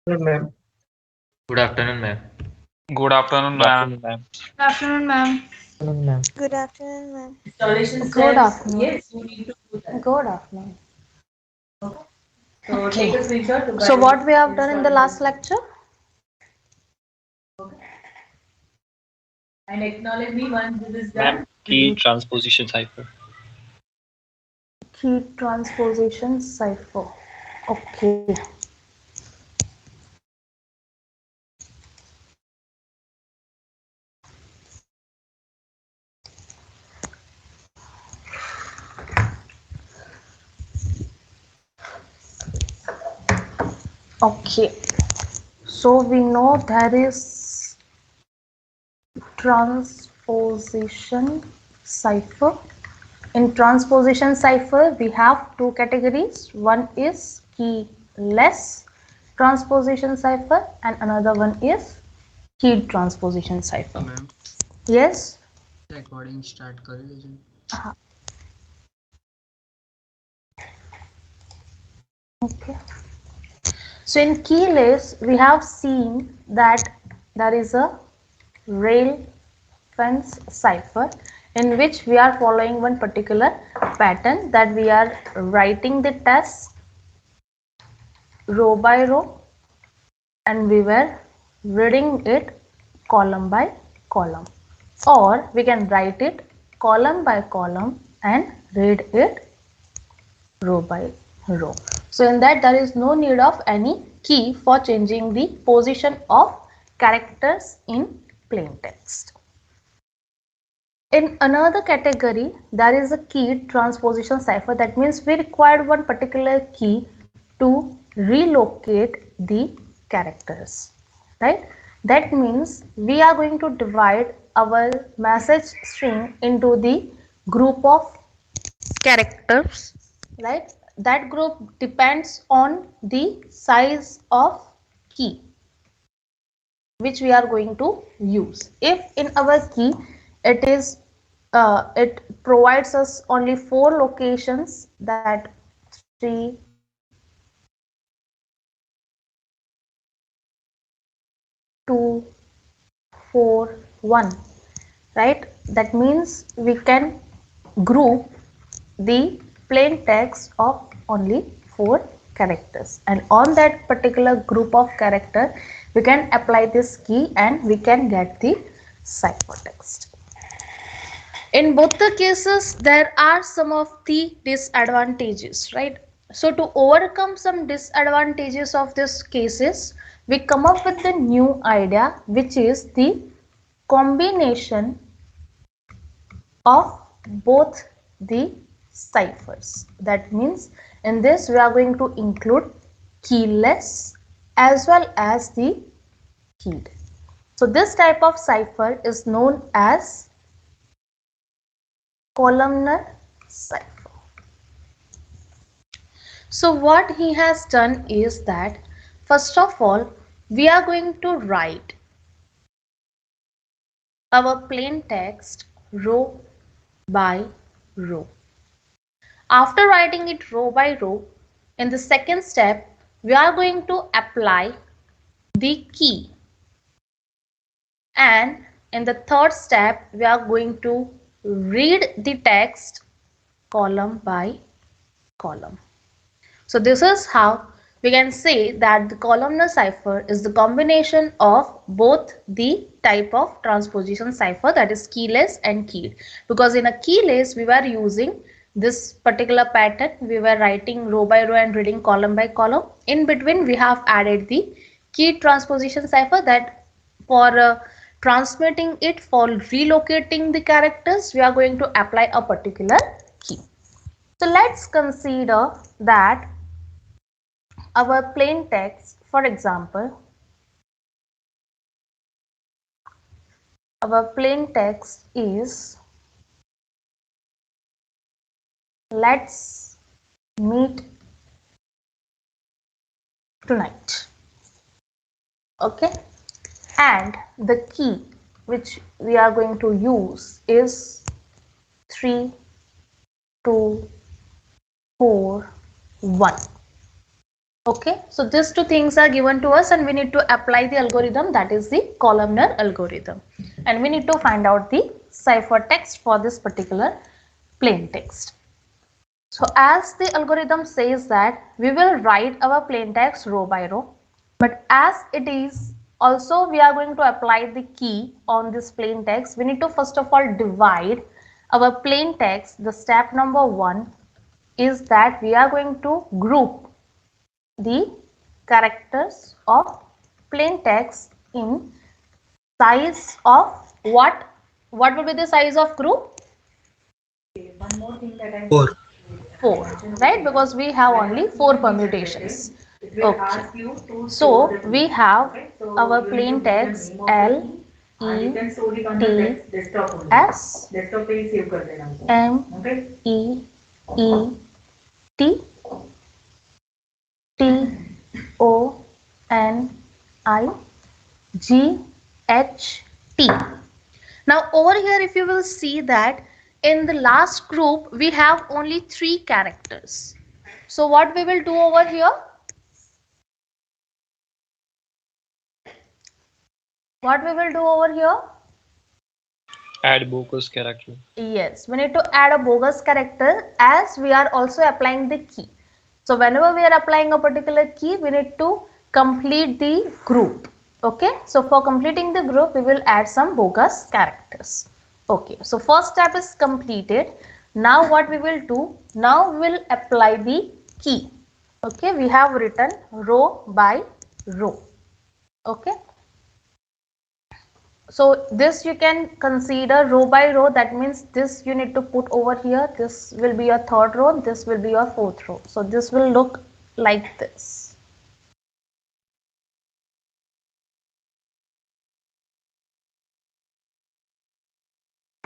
Ma'am. Good afternoon, ma'am. Good afternoon, Good ma'am. afternoon, ma'am. Good afternoon, ma'am. Ma'am. Good afternoon, ma'am. Installation Good steps. Afternoon. Yes, you need to do that. Good afternoon. So take a screenshot to So guide what we have done in the install last this. lecture? And acknowledge me once this is Ma'am, done. key transposition cipher. Key transposition cipher. Okay. Okay. So we know there is transposition cipher. In transposition cipher, we have two categories. One is keyless transposition cipher and another one is keyed transposition cipher. Ma'am Yes? Recording start कर लीजिए. Okay. So in keyless, we have seen that there is a rail fence cipher in which we are following one particular pattern, that we are writing the test row by row and we were reading it column by column, or we can write it column by column and read it row by row. So in that there is no need of any key for changing the position of characters in plain text. In another category, there is a keyed transposition cipher. That means we required one particular key to relocate the characters, right? That means we are going to divide our message string into the group of characters, right? That group depends on the size of key which we are going to use. If in our key it provides us only 4 locations, that 3, 2, 4, 1, right? That means we can group the plain text of only 4 characters, and on that particular group of character we can apply this key and we can get the ciphertext. In both the cases there are some of the disadvantages, right? So to overcome some disadvantages of these cases, we come up with the new idea, which is the combination of both the ciphers. That means in this we are going to include keyless as well as the keyed. So this type of cipher is known as columnar cipher. So what he has done is that first of all we are going to write our plain text row by row. After writing it row by row, in the second step, we are going to apply the key. And in the third step, we are going to read the text column by column. So this is how we can say that the columnar cipher is the combination of both the type of transposition cipher, that is keyless and keyed. Because in a keyless we were using this particular pattern, we were writing row by row and reading column by column. In between we have added the keyed transposition cipher, that for transmitting it, for relocating the characters, we are going to apply a particular key. So let's consider that our plain text, for example, our plain text is let's meet tonight. Okay, and the key which we are going to use is 3, 2, 4, 1. Okay, so these two things are given to us and we need to apply the algorithm, that is the columnar algorithm. And we need to find out the ciphertext for this particular plain text. So as the algorithm says that we will write our plain text row by row, but as it is also we are going to apply the key on this plain text, we need to first of all divide our plain text. The step number 1 is that we are going to group the characters of plain text in size of what will be the size of group? 4. 4, right? Because we have only 4 permutations. Okay, so we have our plain text L E T S M E E T T O N I G H T. Now over here if you will see that in the last group we have only 3 characters. So what we will do over here? What we will do over here? Add bogus character. Yes, we need to add a bogus character as we are also applying the key. So whenever we are applying a particular key, we need to complete the group. Okay, so for completing the group, we will add some bogus characters. Okay, so first step is completed. Now what we will do? Now we will apply the key. Okay, we have written row by row. Okay. So this you can consider row by row, that means this you need to put over here, this will be your third row, this will be your fourth row. So this will look like this.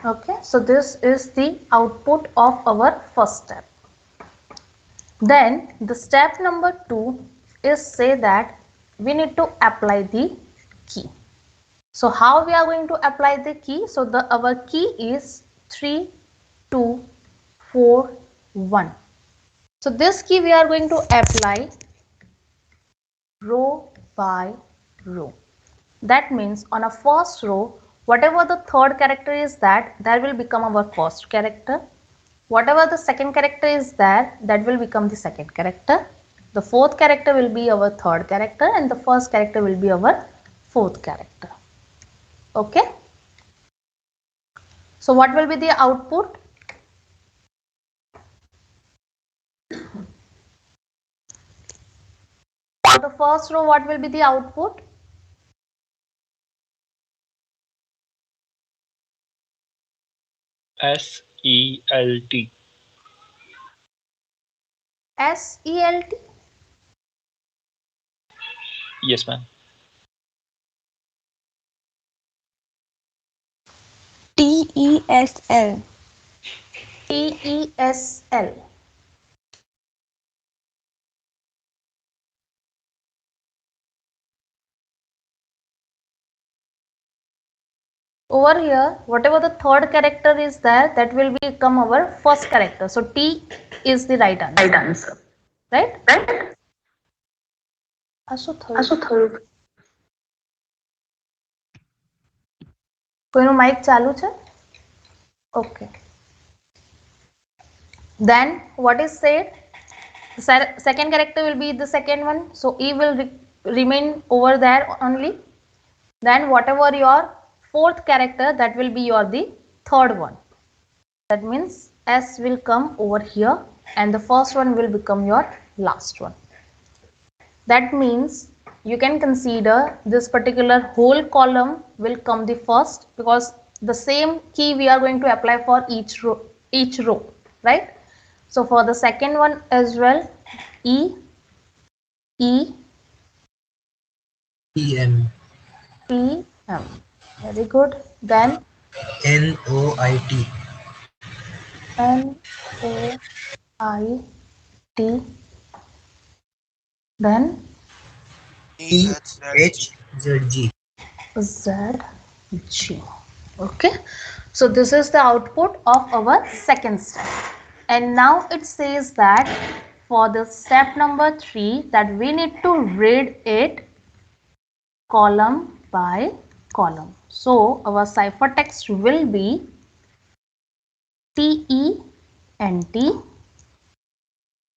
Okay, so this is the output of our first step. Then the step number 2 is say that we need to apply the key. So how we are going to apply the key? So our key is 3, 2, 4, 1. So this key we are going to apply row by row. That means on a first row, whatever the third character is that will become our first character. Whatever the second character is that will become the second character. The fourth character will be our third character and the first character will be our fourth character. Okay. So what will be the output? For the first row, what will be the output? SELT. SELT. Yes, ma'am. TESL. TESL. Over here, whatever the third character is there, that will become our first character. So T is the right answer. Right? Also third. કોઈનું mic ચાલુ છે? Okay. Then what is said? The second character will be the second one. So E will remain over there only. Then whatever your fourth character, that will be your the third one. That means S will come over here and the first one will become your last one. That means you can consider this particular whole column will come the first, because the same key we are going to apply for each row, right? So for the second one as well, E EM. PM. Very good. Then NOIT. NOIT. Then EHZG. ZG. Okay, so this is the output of our second step. And now it says that for the step number 3, that we need to read it column by column. So our ciphertext will be TENT,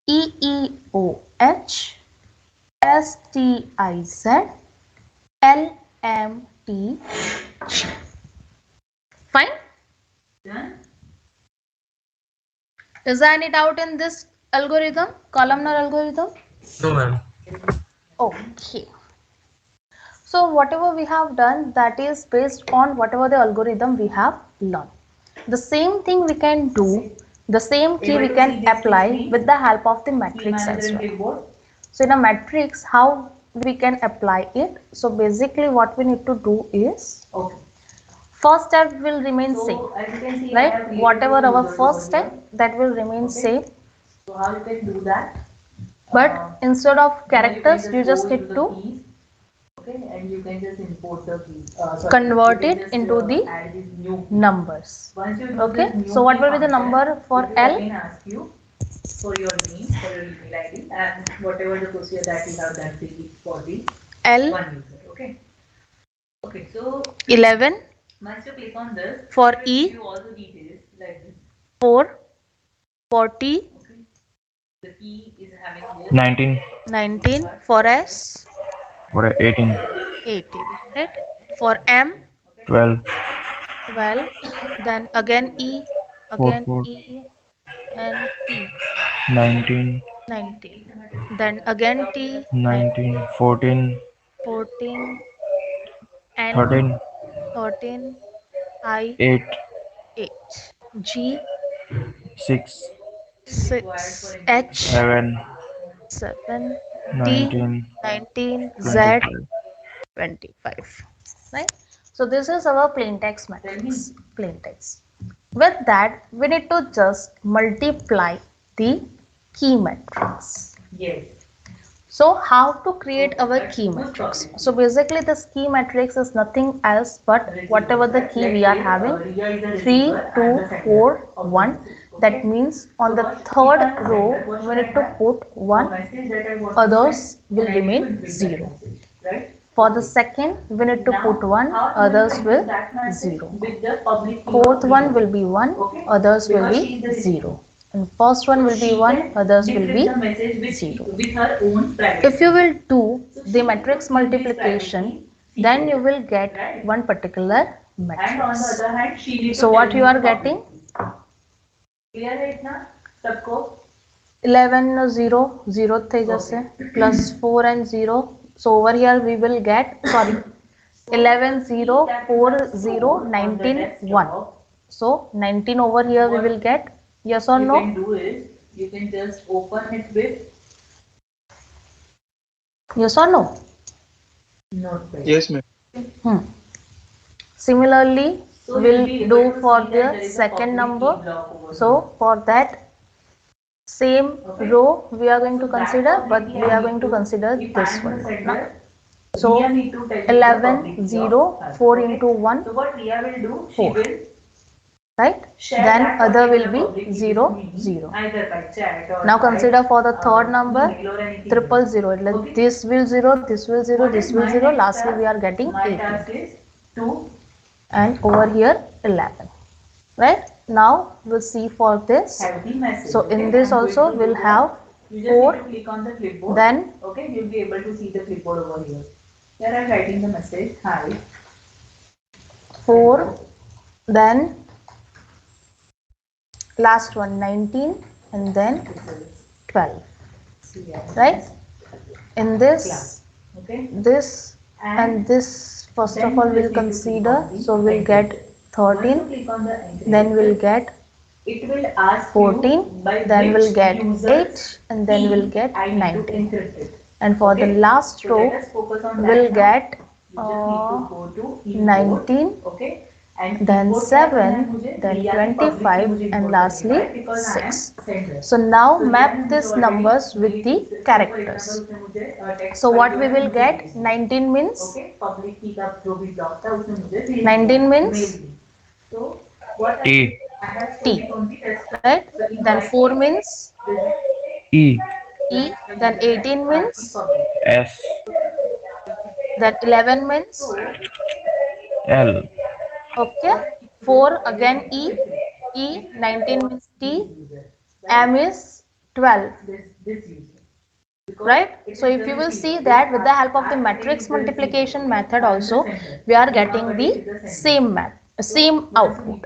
EEOH, STIZ, LMTG. Fine? Done? Is there any doubt in this algorithm, columnar algorithm? No, ma'am. Okay. So whatever we have done, that is based on whatever the algorithm we have learned. The same thing we can do, the same key we can apply with the help of the matrix as well. So in a matrix, how we can apply it? So basically what we need to do is, Okay. first step will remain same, So as you can see, I have right? created Whatever a our user first over here. step, that will remain Okay. same. So how you can do that? But instead of characters, you just go need into the to keys, okay, and you can just import the key. convert you can it just, into the add these new keys. numbers. Once you do Okay, this new so what key will be the function, number for it will L? again ask you for your name, for your email ID, and whatever the procedure that you have done for the L one user. Okay. Okay. So 11 once you click on this, for it will E, give you all the details like this. 4 for T, Okay. The key is having this 19 19 for S, or 18 18, right? For M, 12 12, then again E, 4 again 4 E, and T, 19 19. Then again T, 19 14 14, N, 13 13, I, 8 8, G, 6 required for 6, H, 7 7, T, 19 19, Z, 25 25, right? So this is our plain text matrix, plain text. With that, we need to just multiply the key matrix. yes. So how to create our key matrix? So basically this key matrix is nothing else but whatever the key we are having, 3, 2, 4, 1. That means on the third row we need to put 1, others will remain 0. Right? For the second we need to put 1, others will 0. With the public key Fourth of one user. will be 1, Okay. others will Because she be is the receiver. 0. And first one will be 1, others will be Decrypt the message with, 0. with her own private If you key. will do So the she matrix will keep this multiplication, private key then you secret, will get right? one particular And on the matrix. other hand, she needs So to what tell you me are the public getting? key. Clear है इतना सबको? 11 0 0 थे जैसे plus 4 and 0. So over here we will get, sorry, 11 0 4 0 19 1. So 19 over here we will get, yes or You no? can do is you can just open it with Yes or no? notepad. yes ma'am Similarly, So we'll you'll be able do to for see that the there is a second public number. key block over So here. for that same Okay. row we are going So to that consider, public but key we I are need going to to- consider if this I am the one. sender, So Ria need to tell you the 11 public key 0 of her. 4 Okay? into 1, So what Ria will do, she 4. will right? share Then that other will particular be public key 0 with me, 0. either by chat or Now by, consider for the third number email or anything triple else. 0. Like Okay? this will 0, this will 0, What this is will my 0. next Lastly task? we are getting My 18. task is to And over here 11. Right? Now we'll see for this. have the message. So okay? in this I'm going also to do we'll that. have You just 4, need to click on the clipboard. then okay, you'll be able to see the clipboard over here. Here I'm writing the message. Hi. 4, then last one 19, and then This is 12. CRNS Right? In this, class. Okay. this and this first then of all you we'll just need to click consider. on the So we'll encrypt. get Once you 13, click on the encrypt, then we'll get it will ask 14, you by then which we'll get user's 8, and then key we'll get I need to 19. encrypt it. And for the Okay? last So row let us focus on that we'll now. get You just need to go to keyboard, 19, okay? And then keyboard क्या करना है 7, मुझे? then Riya की public key 25, मुझे and import करनी है, lastly right? Because I am 6. sender. So now So Riya ने map मुझे these already numbers with मेरी the for characters. example उसने मुझे text So file what जो we है will मुझे get? भेज दी. 19 means, Okay? Public key का जो भी block था उसने मुझे भेज दिया. 19 means Mail the. So what T I have stored T, it on the test file. right? So in Then that 4 case, means E E, then 18 means, S. then 11 means, L. okay, 4 again E, E, 19 means T, M is 12, right? So if you will see that with the help of the matrix multiplication method also, we are getting the same output,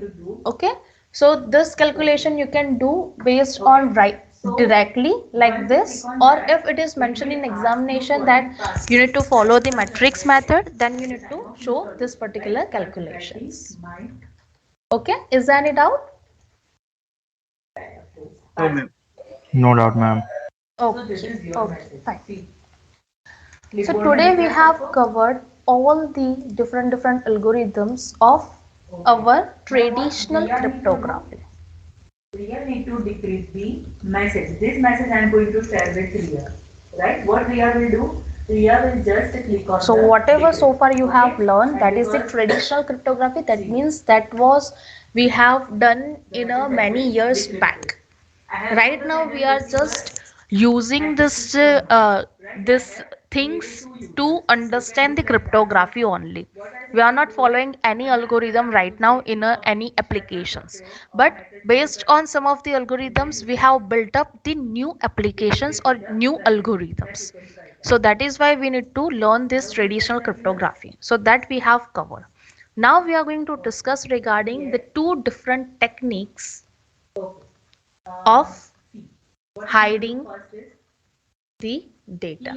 okay? So this calculation you can do based on right directly like this, or if it is mentioned in examination that you need to follow the matrix method, then you need to show this particular calculations. Okay, is there any doubt? No doubt, ma'am. Okay, okay, fine. So today we have covered all the different algorithms of our traditional cryptography. Riya need to decrease the message. This message I am going to share with Riya. Right? What Riya will do? Riya will just click on So the whatever so decrease. far you have Okay? learned, that And is the because traditional cryptography. That means that was we have done in a many years back. Right now we are just using this things to understand the cryptography only. We are not following any algorithm right now in any applications, but based on some of the algorithms we have built up the new applications or new algorithms. So that is why we need to learn this traditional cryptography, so that we have covered. Now we are going to discuss regarding the two different techniques of hiding the data,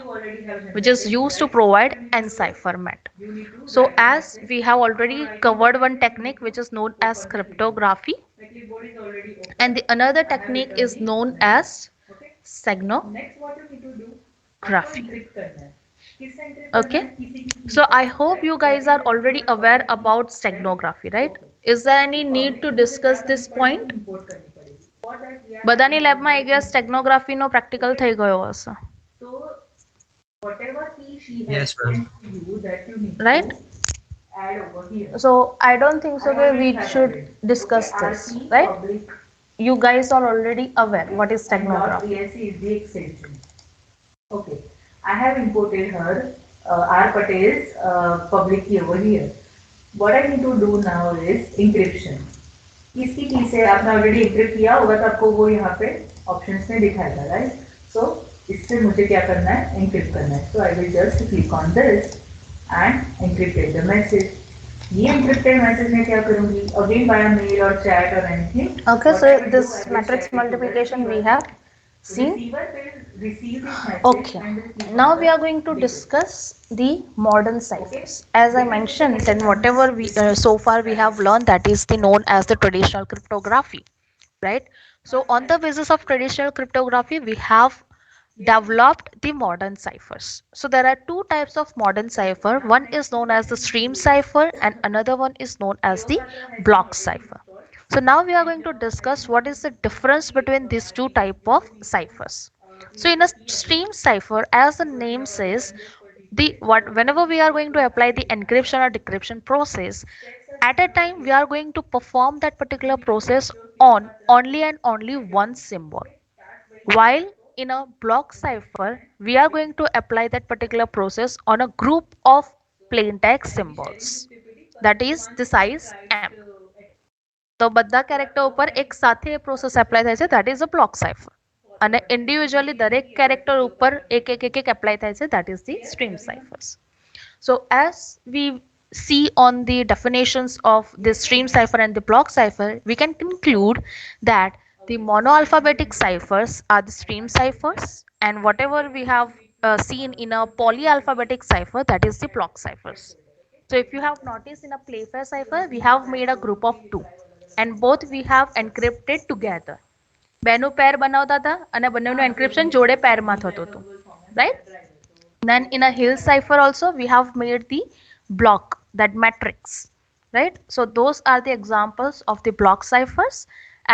which is used to provide encipherment. So as we have already covered one technique which is known as cryptography, and the another technique is known as steganography. Okay, so I hope you guys are already aware about steganography, right? Is there any need to discuss this point? બધાની લેબમાં એક ગયા સ્ટેગ્નોગ્રાફીનો practical થઈ ગયો હશે, whatever key she has Yes, ma'am. sent to you that you need right? to add over here. So I don't think so that we should discuss this, right? You guys are already aware what is steganography. .bsc is the extension. Okay, I have imported her R Patel's public key over here. What I need to do now is encryption. किसकी की से आपने already encrypt किया होगा तो आपको वो यहाँ पे ऑप्शंस में दिखाएगा, राइट? सो इससे मुझे क्या करना है? एंक्रिप्ट करना है. So I will just click on this and encrypted the message. ये एंक्रिप्टेड मैसेज में क्या करूंगी? अगेन बाय मेल और चैट और anything. Okay, so this matrix multiplication we have seen. Okay, now we are going to discuss the modern ciphers. As I mentioned, then whatever we so far we have learned, that is the known as the traditional cryptography, right? So on the basis of traditional cryptography we have developed the modern ciphers. So there are two types of modern cipher. One is known as the stream cipher and another one is known as the block cipher. So now we are going to discuss what is the difference between these two type of ciphers. So in a stream cipher, as the name says, whenever we are going to apply the encryption or decryption process, at a time we are going to perform that particular process on only and only one symbol, while in a block cipher we are going to apply that particular process on a group of plain text symbols, that is the size m. તો બધા character ઉપર એક સાથે process apply થાય છે, that is a block cipher, અને individually દરેક character ઉપર એક એપ્લાય થાય છે, that is the stream ciphers. So as we see on the definitions of the stream cipher and the block cipher, we can conclude that the monoalphabetic ciphers are the stream ciphers, and whatever we have seen in a polyalphabetic cipher, that is the block ciphers. So if you have noticed in a playfair cipher, we have made a group of two, and both we have encrypted together. બેનું પેર બનાવતા હતા અને બંનેનું encryption જોડે પેરમાં થતું હતું, right? Then in a hill cipher also we have made the block, that matrix, right? So those are the examples of the block ciphers.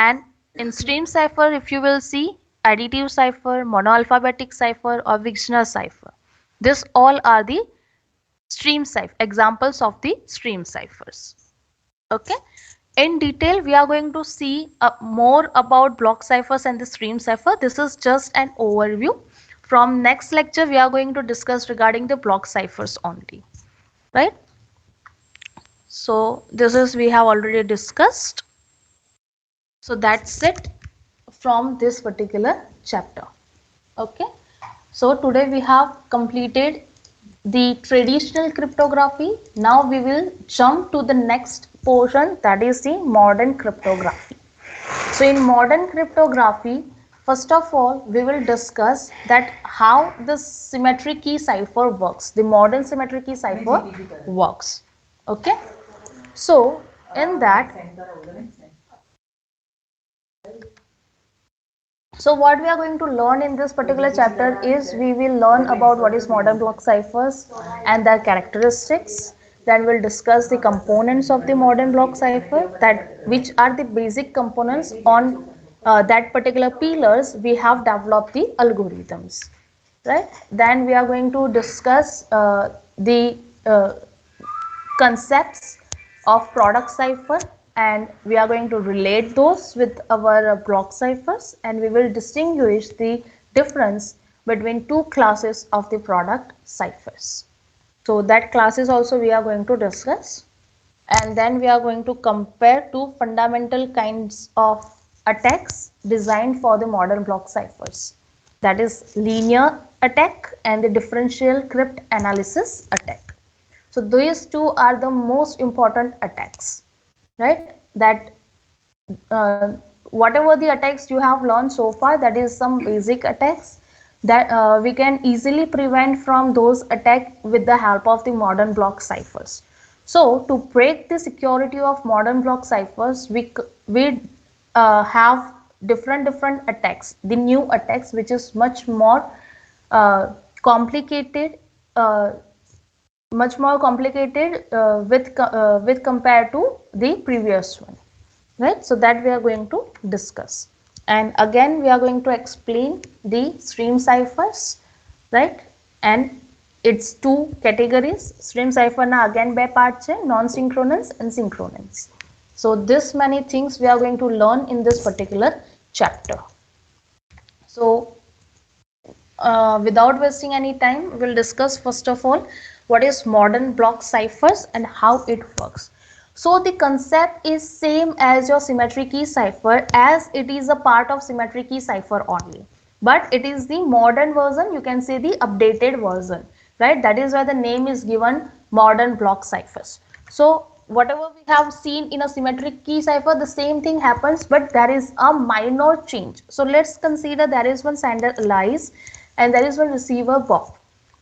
And in stream cipher, if you will see, additive cipher, monoalphabetic cipher or Wigner cipher, this all are the stream cipher examples of the stream ciphers. Okay, in detail we are going to see more about block ciphers and the stream cipher. This is just an overview. from next lecture we are going to discuss regarding the block ciphers only, right? So this is we have already discussed. So that's it from this particular chapter. Okay. So today we have completed the traditional cryptography. Now we will jump to the next portion, that is the modern cryptography. So in modern cryptography, first of all, we will discuss that how the symmetric key cipher works. The modern symmetric key cipher works. Okay. So in that, so what we are going to learn in this particular chapter is we will learn about what is modern block ciphers and their characteristics. Then we'll discuss the components of the modern block cipher, that which are the basic components on that particular pillars we have developed the algorithms, right? Then we are going to discuss the concepts of product cipher, and we are going to relate those with our block ciphers, and we will distinguish the difference between two classes of the product ciphers. So that classes also we are going to discuss, and then we are going to compare two fundamental kinds of attacks designed for the modern block ciphers, that is linear attack and the differential crypt analysis attack. So these two are the most important attacks, right? That whatever the attacks you have learned so far, that is some basic attacks that we can easily prevent from those attacks with the help of the modern block ciphers. So to break the security of modern block ciphers, we have different attacks, the new attacks, which is much more complicated, uh, with compared to the previous one, right? So that we are going to discuss, and again we are going to explain the stream ciphers, right? And its two categories. Stream cipher na again બે part છે, non synchronous and synchronous. So this many things we are going to learn in this particular chapter. So without wasting any time, we'll discuss first of all what is modern block ciphers and how it works. So the concept is same as your symmetric key cipher, as it is a part of symmetric key cipher only, but it is the modern version, you can say the updated version, right? That is why the name is given modern block ciphers. So whatever we have seen in a symmetric key cipher, the same thing happens, but there is a minor change. So let's consider there is one sender Alice and there is one receiver Bob.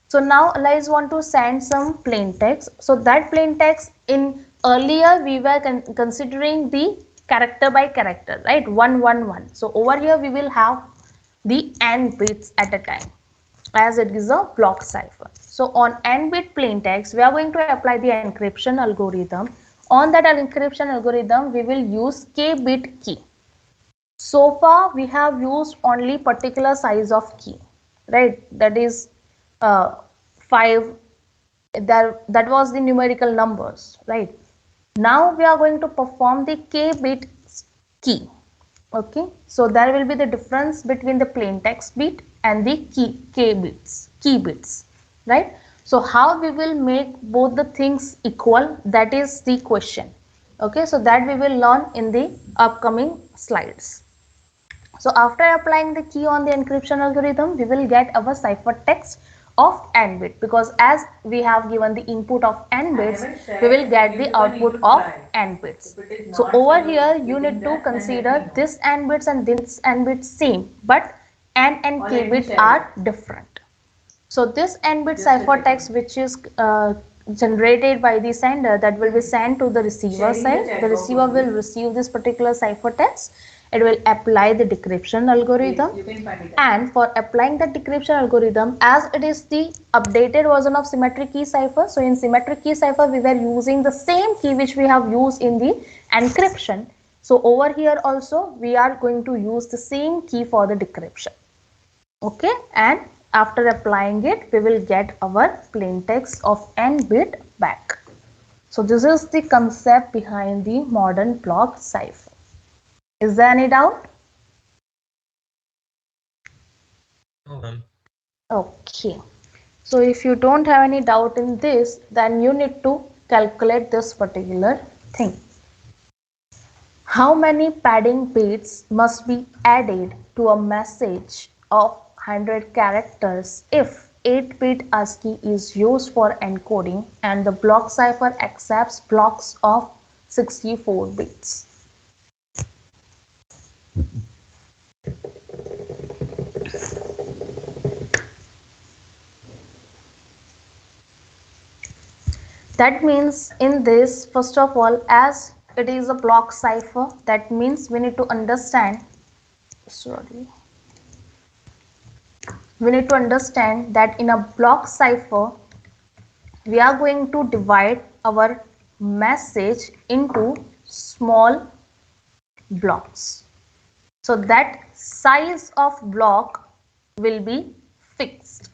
So now Alice want to send some plain text. So that plain text, in earlier we were considering the character by character, right? 111. So over here we will have the n bits at a time, as it is a block cipher. So on n bit plain text, we are going to apply the encryption algorithm. On that encryption algorithm, we will use k bit key. So far we have used only particular size of key, right? That is 5. That was the numerical numbers, right? Now we are going to perform the k bit key. Okay, so there will be the difference between the plain text bit and the key bits, right? So how we will make both the things equal, that is the question. Okay, so that we will learn in the upcoming slides. So after applying the key on the encryption algorithm, we will get our ciphertext of n bit, because as we have given the input of n bits, we will get the output of n bits. So over here you need to consider this n bits and this n bits same, but n and k bits are different. So this n bit ciphertext, which is generated by the sender, that will be sent to the receiver side. The receiver will receive this particular ciphertext. It will apply the decryption algorithm, and for applying the decryption algorithm, as it is the updated version of symmetric key cipher, so in symmetric key cipher we were using the same key which we have used in the encryption. So over here also we are going to use the same key for the decryption. Okay, and after applying it, we will get our plain text of n bit back. So this is the concept behind the modern block cipher. Is there any doubt? No, ma'am. Okay. So if you don't have any doubt in this, then you need to calculate this particular thing. How many padding bits must be added to a message of 100 characters if 8-bit ASCII is used for encoding and the block cipher accepts blocks of 64 bits? That means in this, first of all, as it is a block cipher, that means we need to understand, sorry, we need to understand that in a block cipher, we are going to divide our message into small blocks. So that size of block will be fixed.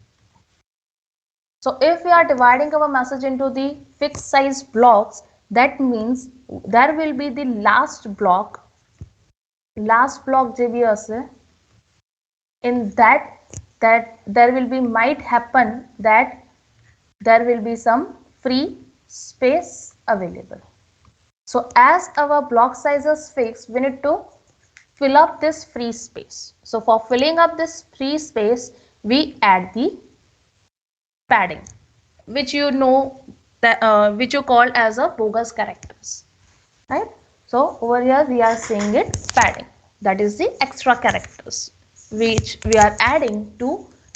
So if we are dividing our message into the fixed size blocks, that means there will be the last block જે બી હશે in that there will be might happen that there will be some free space available. So as our block size is fixed, we need to fill up this free space. So for filling up this free space, we add the padding, which you know that which you call as a bogus characters, right? So over here we are saying it padding, that is the extra characters which we are adding to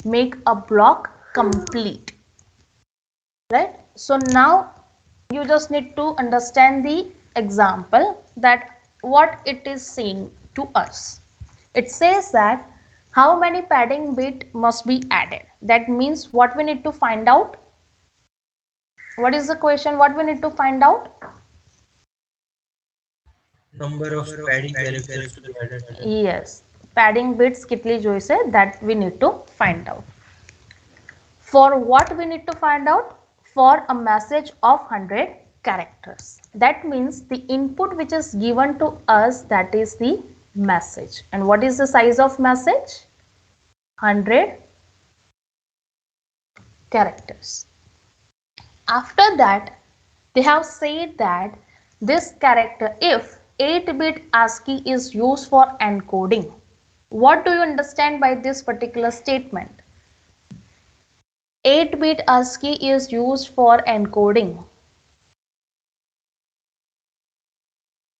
make a block complete, right? So now you just need to understand the example that what it is saying to us. It says that how many padding bit must be added. That means what we need to find out. What is the question? What we need to find out? Number of padding characters to be added. Yes, padding bits kitli joyse that we need to find out. For what we need to find out? For a message of 100 characters. That means the input which is given to us, that is the message. And what is the size of message? 100 characters. After that, they have said that this character, if 8-bit ASCII is used for encoding, what do you understand by this particular statement? 8-bit ASCII is used for encoding.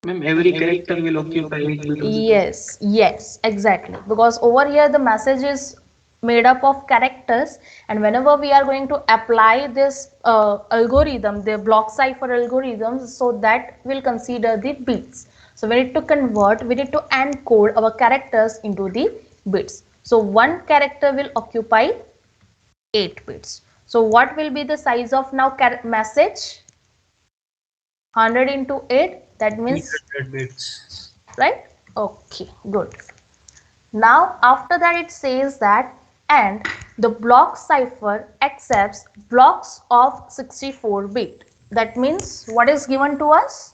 Ma'am, every character will occupy 8 bit. Yes, exactly. Because over here the message is made up of characters, and whenever we are going to apply this algorithm, the block cipher algorithms, so that will consider the bits. So we need to convert, we need to encode our characters into the bits. So one character will occupy 8 bits. So what will be the size of now message? 100 into 8, that means 800 bits. right? Okay, good. Now after that it says that and the block cipher accepts blocks of 64 bit. That means what is given to us?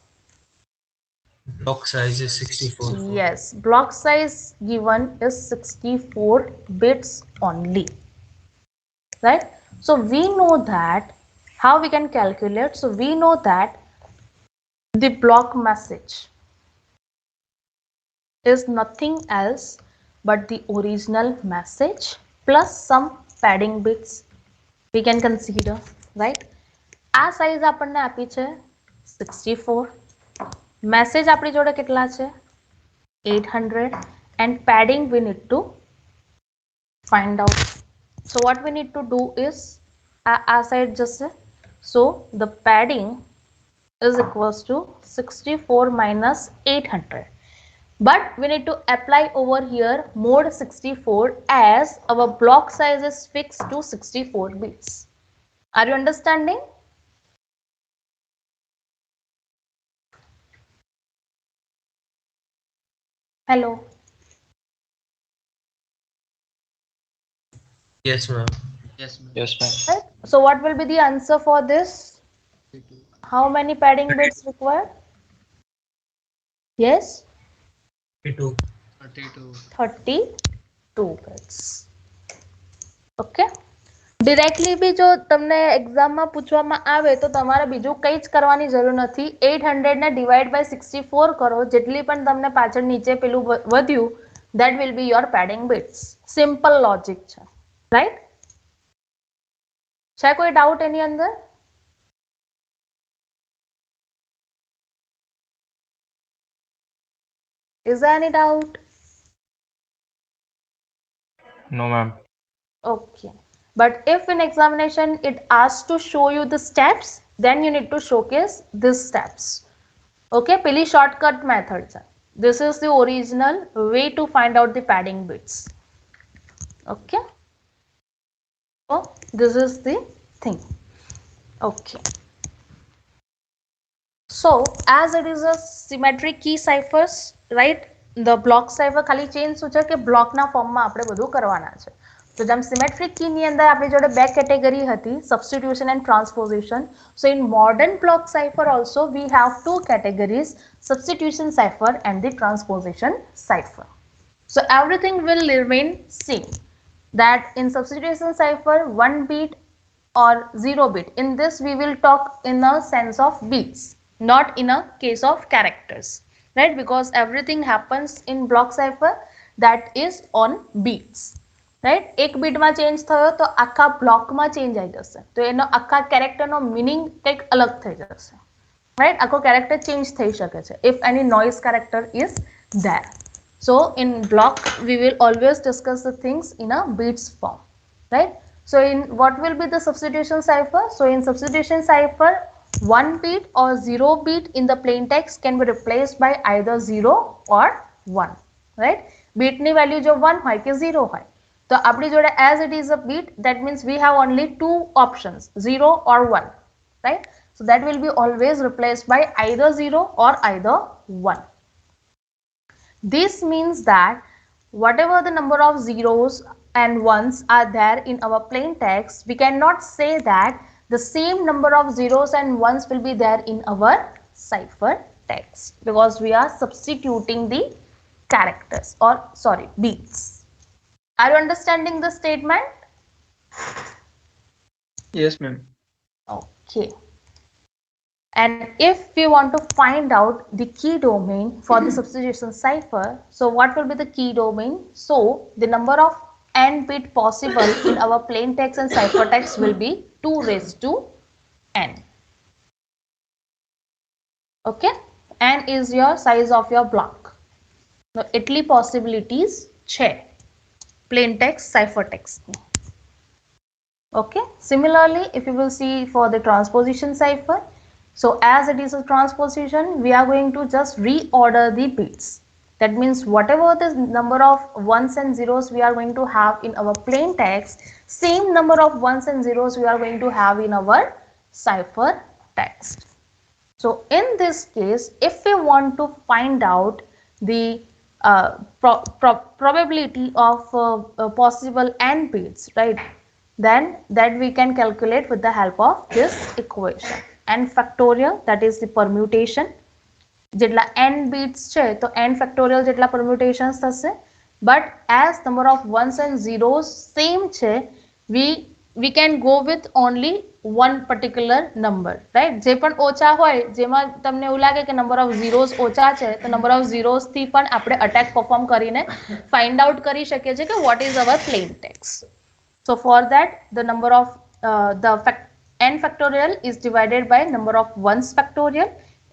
Block size is 64. Yes, block size given is 64 bits only, right? So we know that how we can calculate. So we know that the block message is nothing else but the original message plus some padding bits we can consider, right? આ size આપણને આપી છે 64, message આપણી જોડે કેટલા છે 800, and padding we need to find out. So what we need to do is આ side જશે, so the padding is equals to 64 minus 800. But we need to apply over here mode 64 as our block size is fixed to 64 bits. Are you understanding? Hello. Yes, ma'am. Yes, ma'am. Yes, ma'am. Right? So what will be the answer for this? How many padding bits required? Yes, 32. 32. 32 bits. Okay, directly બી જો તમને એક્ઝામમાં પૂછવામાં આવે તો તમારે બીજું કંઈ જ કરવાની જરૂર નથી. 800 ને ડિવાઈડ બાય 64 કરો, જેટલી પણ તમને પાછળ નીચે પેલું વધ્યું, that will be your padding bits. Simple logic છે, રાઈટ? છે કોઈ ડાઉટ એની અંદર? Is there any doubt? No, ma'am. Okay. But if in examination it asks to show you the steps, then you need to showcase these steps. Okay, pili shortcut method છે. This is the original way to find out the padding bits. Okay. So this is the thing. Okay. So as it is a symmetric key ciphers, right? The block cipher ખાલી change શું છે કે block ના form માં આપણે બધું કરવાના છે. તો જેમ સિમેટ્રિક કી ની અંદર આપણી જોડે બે કેટેગરી હતી, substitution and transposition. So in modern block cipher also we have to categories, substitution cipher and the transposition cipher. So everything will remain same. That in substitution cipher, 1 bit or 0 bit. In this we will talk in a sense of bits, not in a case of characters, right? Because everything happens in block cipher that is on bits. Right, એક બીટમાં change થયો તો આખા બ્લોકમાં change આવી જશે, તો એનો આખા કેરેક્ટરનો મિનિંગ કંઈક અલગ થઈ જશે, રાઈટ? આખો કેરેક્ટર ચેન્જ થઈ શકે છે if any noise character is there. So in block we will always discuss the things in a bits form, right? So in what will be the substitution cipher? So in substitution cipher, 1 bit or 0 bit in the plain text can be replaced by either 0 or 1, right? Bit ની value જો 1 હોય કે 0 હોય, તો આપણી જોડે as it is a bit, that means we have only two options, 0 or 1, right? So that will be always replaced by either 0 or either 1. This means that whatever the number of zeros and ones are there in our plain text, we cannot say that the same number of zeros and ones will be there in our cipher text, because we are substituting the characters, or sorry, bits. Are you understanding the statement? Yes, ma'am. Okay. And if we want to find out the key domain for the substitution cipher, so what will be the key domain? So the number of n bit possible in our plain text and cipher text will be 2 raised to n. Okay, n is your size of your block. Now એટલી possibilities છે plain text, cipher text. Okay, similarly if you will see for the transposition cipher, so as it is a transposition, we are going to just reorder the bits. That means whatever the number of ones and zeros we are going to have in our plain text, same number of ones and zeros we are going to have in our cipher text. So in this case, if we want to find out the probability of possible n bits, right, then that we can calculate with the help of this equation. N factorial, that is the permutation. જેટલા n bits છે તો n factorial જેટલા permutations થશે, but as number of ones and zeros same છે, we can go with only one particular number, right? જે પણ ઓછા હોય, જેમાં તમને એવું લાગે કે number of zeros ઓછા છે, તો number of zeros થી પણ આપણે attack perform કરીને find out કરી શકીએ છીએ કે what is our plain text. So for that, the number of n factorial is divided by number of ones factorial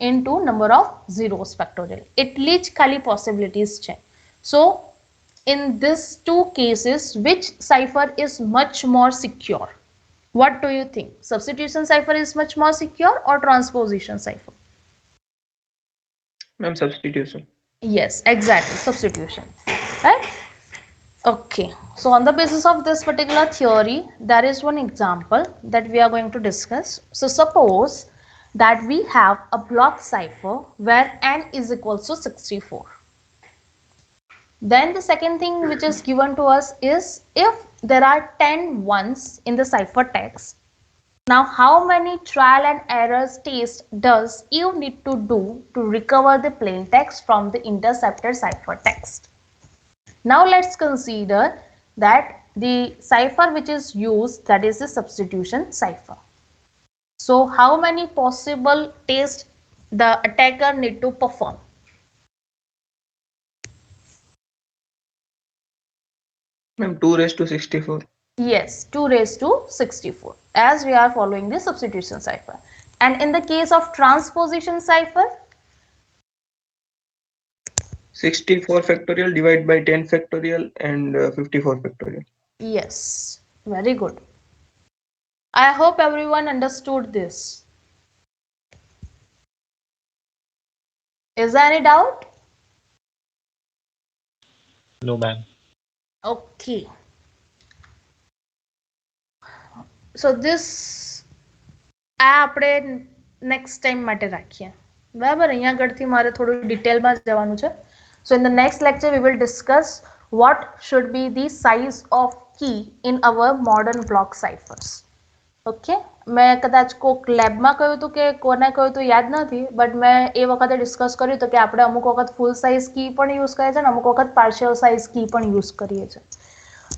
into number of zeros factorial. એટલી જ ખાલી possibilities છે. So in these two cases, which cipher is much more secure? What do you think? Substitution cipher is much more secure or transposition cipher? Ma'am, substitution. Yes, exactly, substitution, right? Okay, so on the basis of this particular theory, there is one example that we are going to discuss. So suppose that we have a block cipher where n is equal to 64. Then the second thing which is given to us is if there are 10 ones in the cipher text, now how many trial and error tests does you need to do to recover the plain text from the intercepted cipher text? Now let's consider that the cipher which is used, that is the substitution cipher. So how many possible tests the attacker need to perform? Ma'am, 2 raised to 64. Yes, 2 raised to 64, as we are following the substitution cipher. And in the case of transposition cipher, 64 factorial divided by 10 factorial and 54 factorial. yes, very good. I hope everyone understood this. Is there any doubt? No, ma'am. Okay. So this આ આપણે next time માટે રાખીએ, બરાબર. અહીંયા આગળથી મારે થોડું ડિટેલમાં જવાનું છે. સો in the next lecture we will discuss what should be the size of key in our modern block ciphers. Okay, મેં કદાચ કોક લેબમાં કહ્યું હતું કે કોને કહ્યું હતું યાદ નથી, બટ મેં એ વખતે ડિસ્કસ કર્યું હતું કે આપણે અમુક વખત ફૂલ સાઇઝ કી પણ યુઝ કરીએ છીએ અને અમુક વખત પાર્શિયલ સાઇઝ કી પણ યુઝ કરીએ છીએ.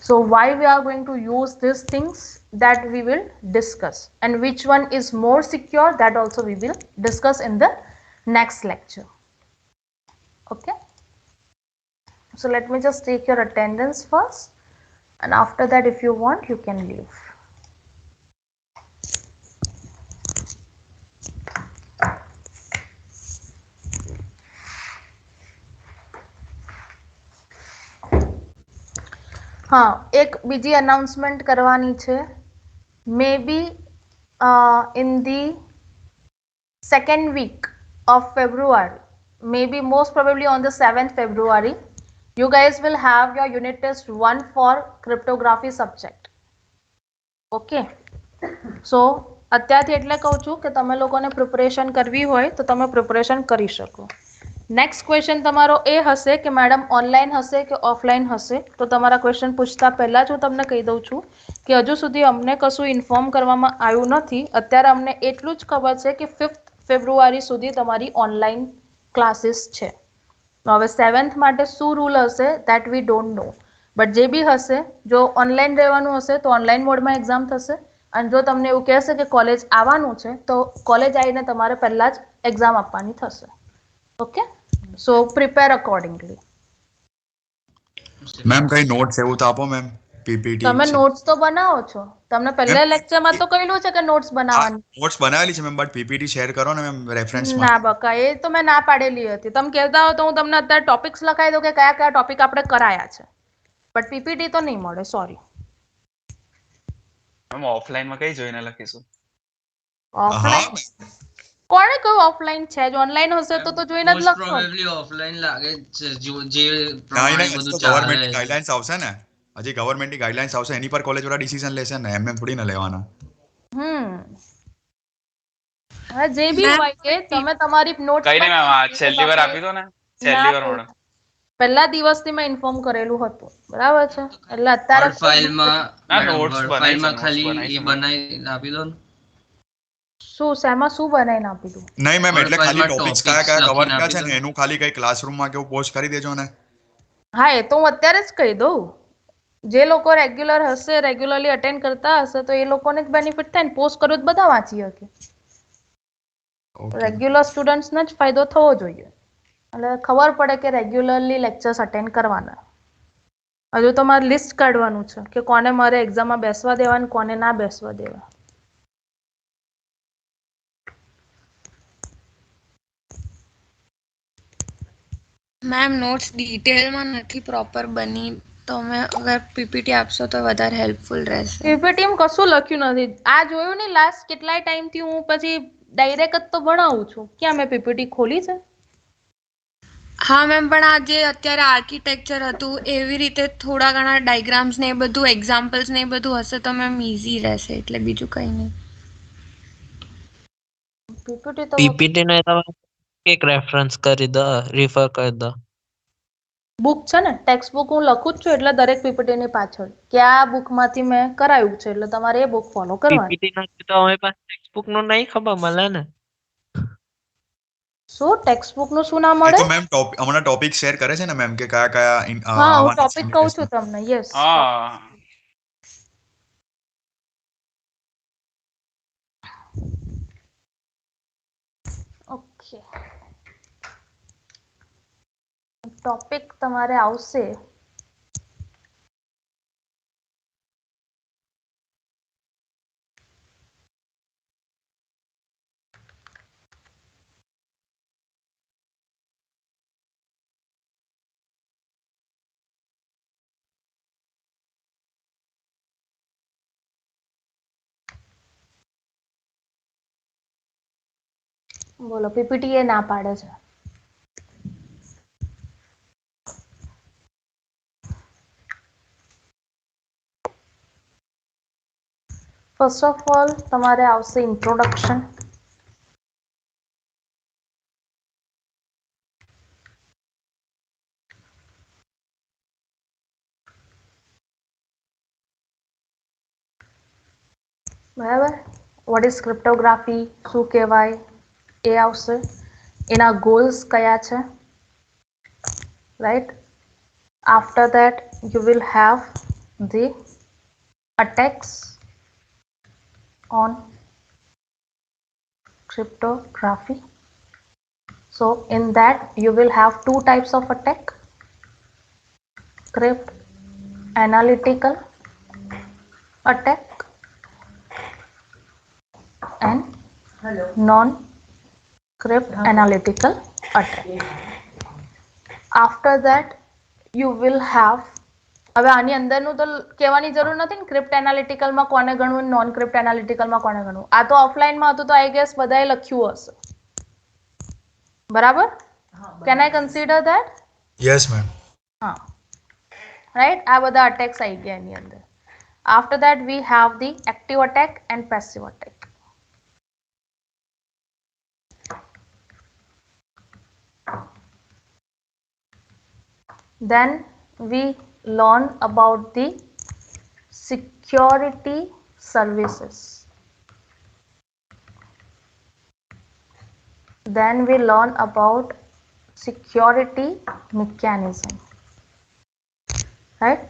So why we are going to use these things, that we will discuss, and which one is more secure, that also we will discuss in the next lecture. Okay, so let me just take your attendance first, and after that if you want you can leave. હા, એક બીજી announcement કરવાની છે. મે બી in the second week of February, maybe most probably on the 7th February, you guys will have your unit test 1 for cryptography subject. Okay, so અત્યારથી એટલે કહું છું કે તમે લોકોને પ્રિપરેશન કરવી હોય તો તમે પ્રિપરેશન કરી શકો. નેક્સ્ટ ક્વેશ્ચન તમારો એ હશે કે મેડમ ઓનલાઈન હશે કે ઓફલાઈન હશે, તો તમારા ક્વેશ્ચન પૂછતા પહેલા જ હું તમને કહી દઉં છું કે હજુ સુધી અમને કશું ઇન્ફોર્મ કરવામાં આવ્યું નથી. અત્યારે અમને એટલું જ ખબર છે કે 5th ફેબ્રુઆરી સુધી તમારી ઓનલાઈન ક્લાસીસ છે. હવે 7th માટે શું રૂલ હશે that we don't know, but જે બી હશે, જો ઓનલાઈન રહેવાનું હશે તો ઓનલાઈન મોડમાં એક્ઝામ થશે, અને જો તમને એવું કહેશે કે કોલેજ આવવાનું છે તો કોલેજ આવીને તમારે પહેલા જ એક્ઝામ આપવાની થશે. ઓકે, સો પ્રિપેર અકોર્ડિંગલી. મેમ કઈ નોટ્સ એવું તો આપો મેમ, પીપીટી. તમે નોટ્સ તો બનાવો છો, તમને પહેલા લેક્ચરમાં તો કહ્યું છે કે નોટ્સ બનાવવાની. નોટ્સ બનાવેલી છે મેમ, બટ પીપીટી શેર કરો ને મેમ રેફરન્સમાં. ના બકા, એ તો મેં ના પાડેલી હતી. તમે કહેતા હો તો હું તમને અત્યારે ટોપિક્સ લખાઈ દઉં કે કયા કયા ટોપિક આપણે કરાયા છે, બટ પીપીટી તો નહીં મળે, સોરી. મેમ ઓફલાઈનમાં કઈ જોઈને લખીશું? ઓફલાઈન કોણે કહ્યું ઓફલાઈન છે? જ ઓનલાઈન હશે તો જોઈને જ લખો. પ્રોબેબલી ઓફલાઈન લાગે છે, જે પ્રમાણે બધું ગવર્મેન્ટની ગાઈડલાઇન્સ આવશે ને, હજી ગવર્મેન્ટની ગાઈડલાઇન્સ આવશે, એની પર કોલેજ વાળા ડિસિઝન લેશે ને, એમ થોડી ના લેવાના. હવે જે બી હોય કે તમે તમારી નોટ કઈ નહીં મેમ, આ છેલ્લી વાર આપી દો ને, છેલ્લી વાર મેડમ. પહેલા દિવસથી મેં ઇન્ફોર્મ કરેલું હતું, બરાબર છે? એટલે અત્યારે ફાઇલમાં ખાલી એ બનાવી આપી દો ને. શું શેમાં શું બનાવીને આપી દઉં? નહીં મેમ, એટલે ખાલી ટોપિક્સ કયા કયા કવર કર્યા છે ને એનું ખાલી કઈ ક્લાસરૂમમાં કેવું પોસ્ટ કરી દેજો ને. હા, એ તો હું અત્યારે જ કહી દઉં. જે લોકો રેગ્યુલર હશે, રેગ્યુલરલી અટેન્ડ કરતા હશે તો એ લોકોને જ બેનિફિટ થાય ને. પોસ્ટ કર્યો તો બધા વાંચી શકે. રેગ્યુલર સ્ટુડન્ટ્સને જ ફાયદો થવો જોઈએ, એટલે ખબર પડે કે રેગ્યુલરલી લેક્ચર્સ અટેન્ડ કરવાના. હજુ તો મારે લિસ્ટ કાઢવાનું છે કે કોને મારે એક્ઝામમાં બેસવા દેવા અને કોને ના બેસવા દેવા. મેમ નોટ્સ ડિટેલમાં નથી પ્રોપર બની, તો અમે અગર પીપીટી આપશો તો વધારે હેલ્પફુલ રહેશે. પીપીટીમાં કશું લખ્યું નથી. આ જોયું ને લાસ્ટ કેટલાય ટાઈમથી હું પછી ડાયરેક્ટ જ તો ભણાવું છું. ક્યાં મેં પીપીટી ખોલી છે? હા મેમ, પણ આ જે અત્યારે આર્કિટેક્ચર હતું એવી રીતે થોડા ઘણા ડાયગ્રામ્સ ને એ બધું, એક્ઝામ્પલ્સ ને એ બધું હશે તો મેમ ઈઝી રહેશે, એટલે બીજું કંઈ નહીં. પીપીટી ને તમે એક રેફરન્સ કરી દો, રિફર કરી દો. બુક છે ને, ટેક્સ્ટ બુક હું લખું જ છું, એટલે દરેક પીપીટીની પાછળ કે આ બુકમાંથી મેં કરાયું છે, એટલે તમારે એ બુક ફોલો કરવાની. પીપીટી નથી તો અમારી પાસે ટેક્સ્ટ બુક નું નહીં ખબર મળે ને. શું ટેક્સ્ટ બુક નું શું ના મળે? તો મેમ હમણાં ટોપિક શેર કરે છે ને મેમ કે કયા કયા હા, હું ટોપિક કહું છું તમને. યસ, હા, ઓકે, ટોપિક તમારે આવશે બોલો, પીપીટી એ ના પાડે છે. ફર્સ્ટ ઓફ ઓલ તમારે આવશે ઇન્ટ્રોડક્શન, બરાબર. વોટ ઇઝ ક્રિપ્ટોગ્રાફી, શું કહેવાય એ આવશે, એના ગોલ્સ કયા છે, right. After that you will have the attacks on cryptography. So in that you will have two types of attack: crypt analytical attack and non crypt analytical attack. After that you will have, હવે આની અંદરનું તો કહેવાની જરૂર નથી ને, ક્રિપ્ટ એનાલિટિકલમાં કોને ગણવું, નોન ક્રિપ્ટ એનાલિટિકલમાં કોને ગણવું. આ તો ઓફલાઈનમાં હતું તો આઈ ગેસ બધાએ લખ્યું હશે, બરાબર. Can I consider that? Yes ma'am. હા, રાઈટ. આ બધા અટેક્સ આવી ગયા એની અંદર. After that we have the active attack and passive attack. Then we learn about the security services. Then we learn about security mechanism. Right?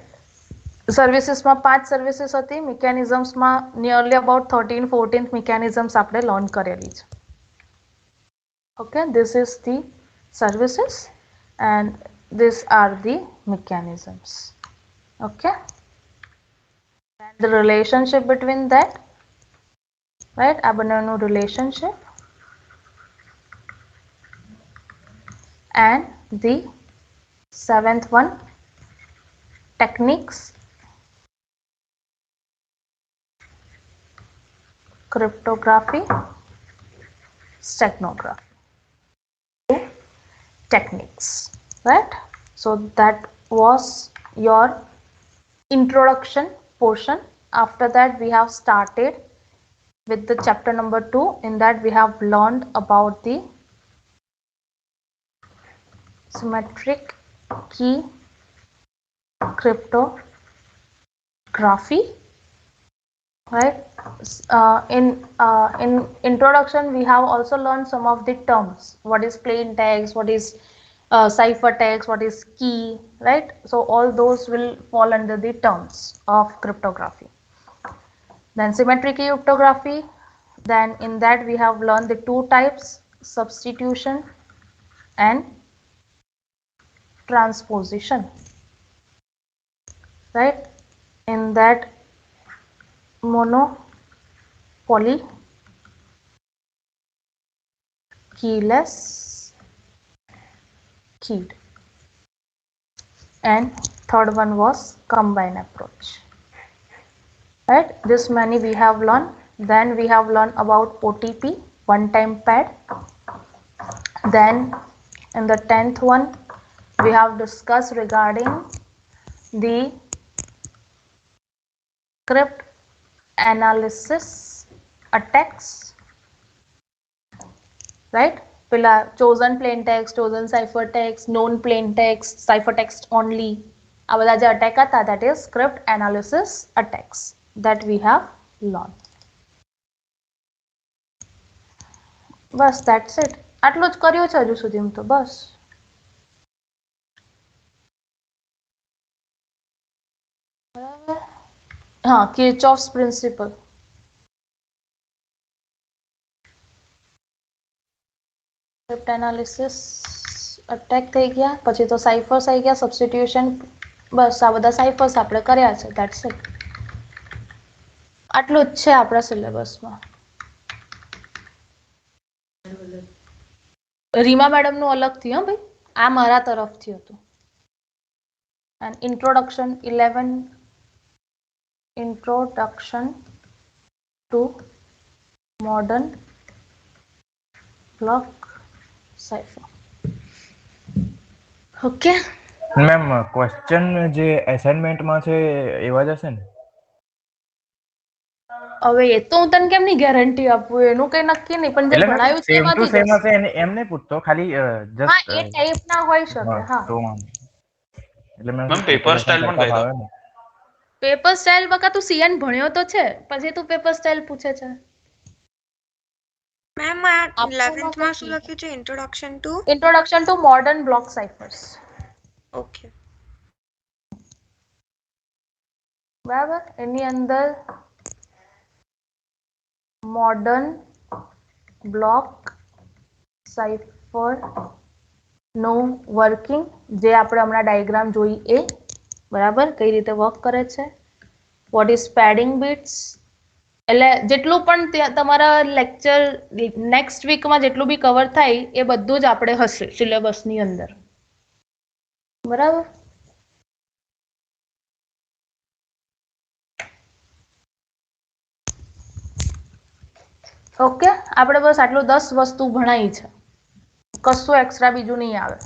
Services માં 5 services હતી, mechanisms માં nearly about 13-14 mechanisms આપણે learn કરેલી છે. Okay, this is the services and these are the mechanisms. Okay, and the relationship between that, right, આ બંનેનું relationship, and the 7th one, techniques, cryptography, steganography. Techniques, right? So that was your introduction portion. After that we have started with the chapter number 2. In that we have learned about the symmetric key cryptography, right? In introduction we have also learned some of the terms. What is plain text, what is ciphertext, what is key, right? So all those will fall under the terms of cryptography. Then symmetric key cryptography, then in that we have learned the two types: substitution and transposition, right? In that monopoly, keyless, keyed, and third one was combine approach, right? This many we have learned. Then we have learned about OTP, one time pad. Then in the 10th one we have discussed regarding the crypt analysis attacks, right? પેલા chosen plain text, chosen ciphertext, known plain text, ciphertext only, આ બધા જે attack હતા, that is script analysis attacks that we have learned. Bus, that's it. આટલું જ કર્યું છે હજુ સુધી તો બસ. બરાબર. હા, Kirchhoff's principle. Script analysis attack થઈ ગયા, પછી તો સાઇફર્સ આવી ગયા, સબસ્ટિટ્યુશન, બસ આ બધા સાઇફર્સ આપણે કર્યા છે. That's it. આટલું જ છે આપણા સિલેબસમાં. રીમા મેડમનું અલગથી, હા ભાઈ, આ મારા તરફથી હતું. And introduction 11, introduction to modern block cipher. Okay ma'am question જે એસાઇનમેન્ટમાં છે એવા જ હશે ને? હવે એ તો હું તને કેમ ની ગેરંટી આપું, એનું કઈ નક્કી નહીં, પણ જે એટલે મેમ ભણાયું છે સેમ ટુ એમાંથી જ સેમ હશે. હશે એમ નહીં પૂછતો, ખાલી હા, જસ્ટ એ ટાઈપના હોઈ શકે. હા, તો એટલે ma'am ma'am paper preparation style પણ કરતા કહી દો. ફાવે ને. પેપર સ્ટાઇલ બકા તું સીએન ભણ્યો તો છે, પછી તું પેપર સ્ટાઇલ પૂછે છે. મેમ આ 11th માં શું લખ્યું છે? Introduction to modern block ciphers. Okay. બરાબર, એની અંદર મોડર્ન બ્લોક સાઇફર નો વર્કિંગ, જે આપણે હમણાં ડાયાગ્રામ જોઈ એ બરાબર, કઈ રીતે વર્ક કરે છે. વોટ ઇઝ પેડિંગ બિટ્સ, એટલે જેટલું પણ તમારા લેક્ચર નેક્સ્ટ વીકમાં જેટલું બી કવર થાય એ બધું જ આપણે હશે સિલેબસની અંદર. બરાબર. ઓકે, આપણે બસ આટલું 10 વસ્તુ ભણાઈ છે, કશું એક્સ્ટ્રા બીજું નહીં આવે.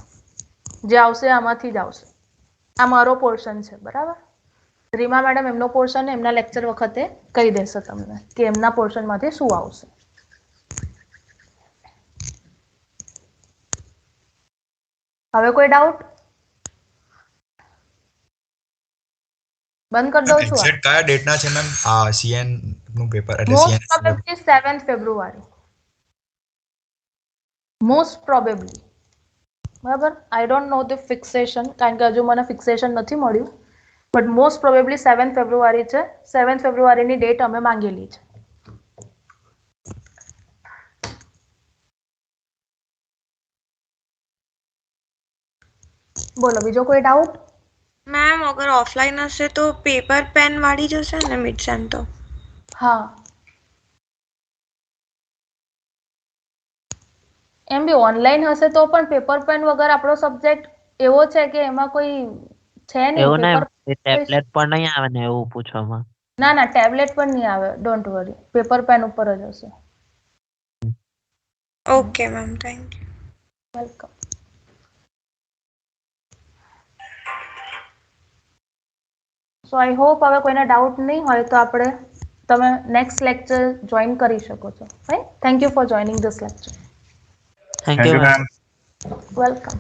જે આવશે આમાંથી જ આવશે. આ મારો પોર્શન છે. બરાબર. રીમા મેડમ એમનો પોર્શન એમના લેક્ચર વખતે કહી દેશે તમને કે એમના પોર્શનમાંથી શું આવશે. હવે કોઈ ડાઉટ? બંધ કરી દઉં છું. એક્ઝેક્ટ કયા ડેટના છે મેમ આ સીએન નું પેપર એટલે most CNS probably 7th February. Most probably. બરાબર. I don't know the fixation, કારણ કે હજુ મને ફિક્સેશન નથી મળ્યું, બટ મોસ્ટ પ્રોબેબલી 7th ફેબ્રુઆરી છે. 7th ફેબ્રુઆરીની ડેટ અમે માંગેલી છે. બોલો, બીજો કોઈ ડાઉટ? મેમ અગર ઓફલાઈન હશે તો પેપર પેન વાળી જશે ને મિડ સેમ તો? હા, એમ બી ઓનલાઈન હશે તો પણ પેપર પેન વગર આપણો સબ્જેક્ટ એવો છે કે એમાં કોઈ છે નહીં. એવું પેપર નહીં, ટેબ્લેટ પર નહીં આવે ને એવું પૂછવામાં. ના ના, ટેબ્લેટ પર નહીં આવે, ડોન્ટ વરી, પેપર પેન ઉપર જ હશે. Okay ma'am, thank you. Welcome. So I hope હવે કોઈને ડાઉટ નહીં હોય તો આપણે તમે નેક્સ્ટ લેક્ચર જોઈન કરી શકો છો. Right. Thank you for joining this lecture. Thank thank you you ma'am. Ma'am. Welcome.